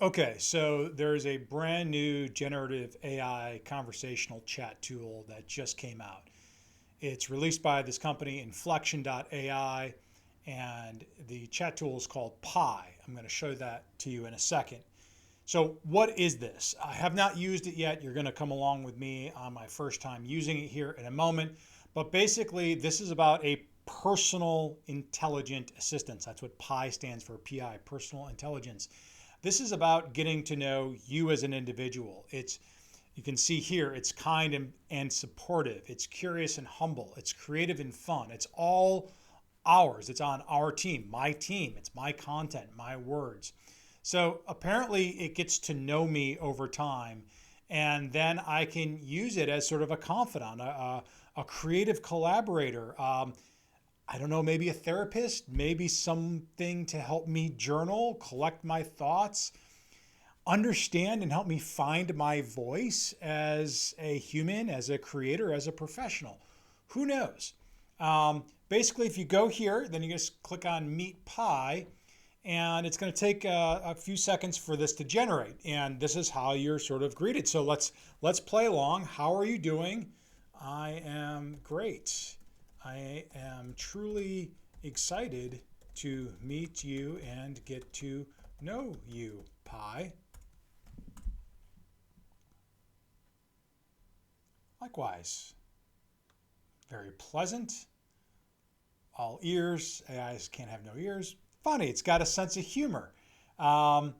Okay, so there's a brand new generative AI conversational chat tool that just came out. It's released by this company, Inflection AI, and the chat tool is called Pi. I'm going to show that to you in a second. So, what is this? I have not used it yet. You're going to come along with me on my first time using it here in a moment. But basically, this is about a personal intelligent assistance. That's what PI stands for, PI, personal intelligence. This is about getting to know you as an individual. It's You can see here, it's kind and supportive. It's curious and humble. It's creative and fun. It's all ours. It's on our team, my team. It's my content, my words. So apparently, it gets to know me over time, and then I can use it as sort of a confidant, a creative collaborator. I don't know, maybe a therapist, maybe something to help me journal, collect my thoughts, understand and help me find my voice as a human, as a creator, as a professional. Who knows? Basically, if you go here, then you just click on Meet Pi, and it's going to take a few seconds for this to generate. And this is how you're sort of greeted. So let's play along. How are you doing? I am great. I am truly excited to meet you and get to know you, Pi. Likewise, very pleasant, all ears. AIs can't have no ears. Funny, it's got a sense of humor. Um,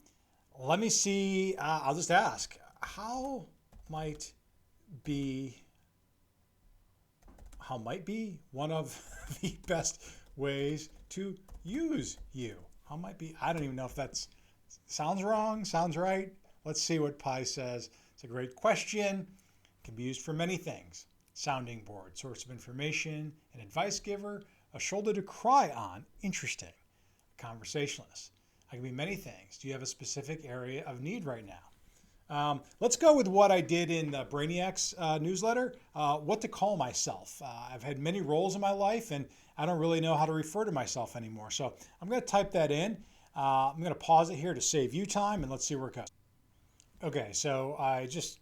Let me see. I'll just ask, how might be how might be one of the best ways to use you? How might be? I don't even know if that's sounds wrong, sounds right. Let's see what Pi says. It's a great question. Can be used for many things: sounding board, source of information, an advice giver, a shoulder to cry on. Interesting. A conversationalist. I can be many things. Do you have a specific area of need right now? Let's go with what I did in the Brainiacs newsletter, what to call myself. I've had many roles in my life, and I don't really know how to refer to myself anymore. So I'm going to type that in. I'm going to pause it here to save you time, and let's see where it goes. Okay, so I just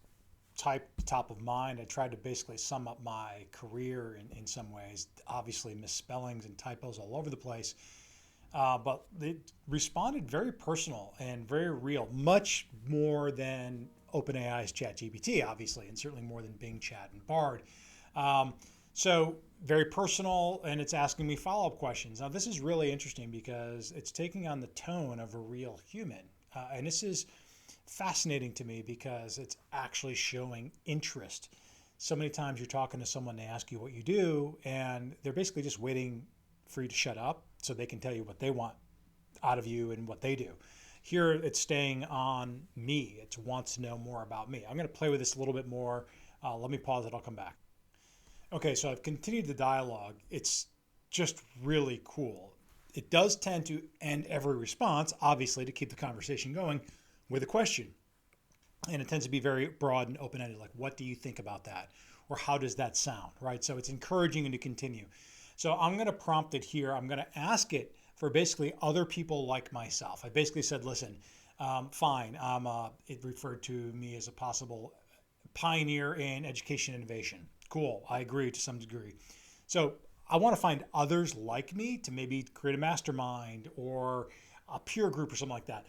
typed top of mind. I tried to basically sum up my career in some ways. Obviously, misspellings and typos all over the place. But it responded very personal and very real, much more than OpenAI's ChatGPT, obviously, and certainly more than Bing Chat and Bard. Um, so very personal, and it's asking me follow-up questions. Now, this is really interesting because it's taking on the tone of a real human. And this is fascinating to me because it's actually showing interest. So many times you're talking to someone, they ask you what you do, and they're basically just waiting for you to shut up so they can tell you what they want out of you and what they do. Here, it's staying on me. It wants to know more about me. I'm going to play with this a little bit more. Let me pause it. I'll come back. Okay, so I've continued the dialogue. It's just really cool. It does tend to end every response, obviously, to keep the conversation going, with a question. And it tends to be very broad and open ended, like, what do you think about that? Or how does that sound, right? So it's encouraging you to continue. So I'm going to prompt it here. I'm going to ask it for basically other people like myself. I basically said, listen, fine. It referred to me as a possible pioneer in education innovation. Cool. I agree to some degree. So I want to find others like me to maybe create a mastermind or a peer group or something like that.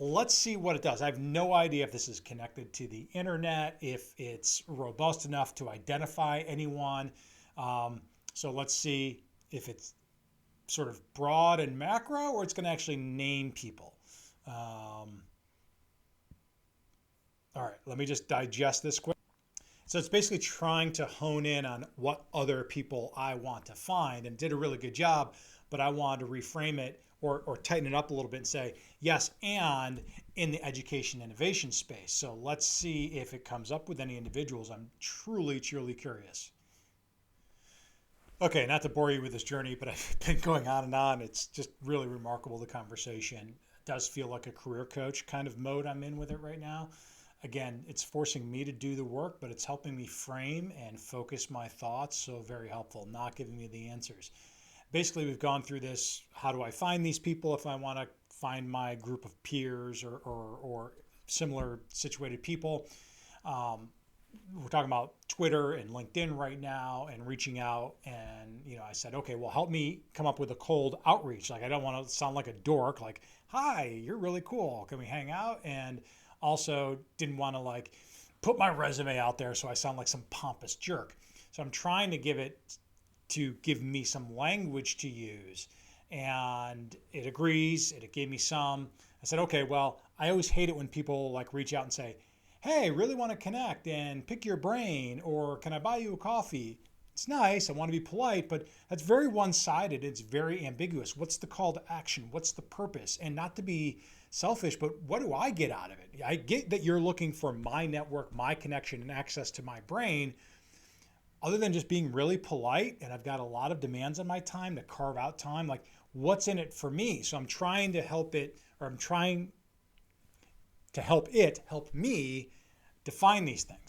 Let's see what it does. I have no idea if this is connected to the internet, if it's robust enough to identify anyone. So let's see if it's sort of broad and macro, or it's going to actually name people. All right, let me just digest this quick. So it's basically trying to hone in on what other people I want to find, and did a really good job, but I wanted to reframe it or tighten it up a little bit and say, yes, and in the education innovation space. So let's see if it comes up with any individuals. I'm truly, truly curious. Okay, not to bore you with this journey, but I've been going on and on. It's just really remarkable, the conversation. It does feel like a career coach kind of mode I'm in with it right now. Again, it's forcing me to do the work, but it's helping me frame and focus my thoughts. So very helpful, not giving me the answers. Basically, we've gone through this. How do I find these people if I want to find my group of peers or similar situated people. We're talking about Twitter and LinkedIn right now and reaching out. And, I said, okay, well, help me come up with a cold outreach. Like, I don't want to sound like a dork, like, hi, you're really cool. Can we hang out? And also didn't want to like put my resume out there so I sound like some pompous jerk. So I'm trying to give me some language to use. And it agrees. It gave me some. I said, okay, well, I always hate it when people like reach out and say, hey, really want to connect and pick your brain, or can I buy you a coffee? It's nice. I want to be polite, but that's very one-sided. It's very ambiguous. What's the call to action? What's the purpose? And not to be selfish, but what do I get out of it? I get that you're looking for my network, my connection, and access to my brain. Other than just being really polite, and I've got a lot of demands on my time to carve out time, like what's in it for me? So I'm trying to help it, or I'm trying to help it help me define these things.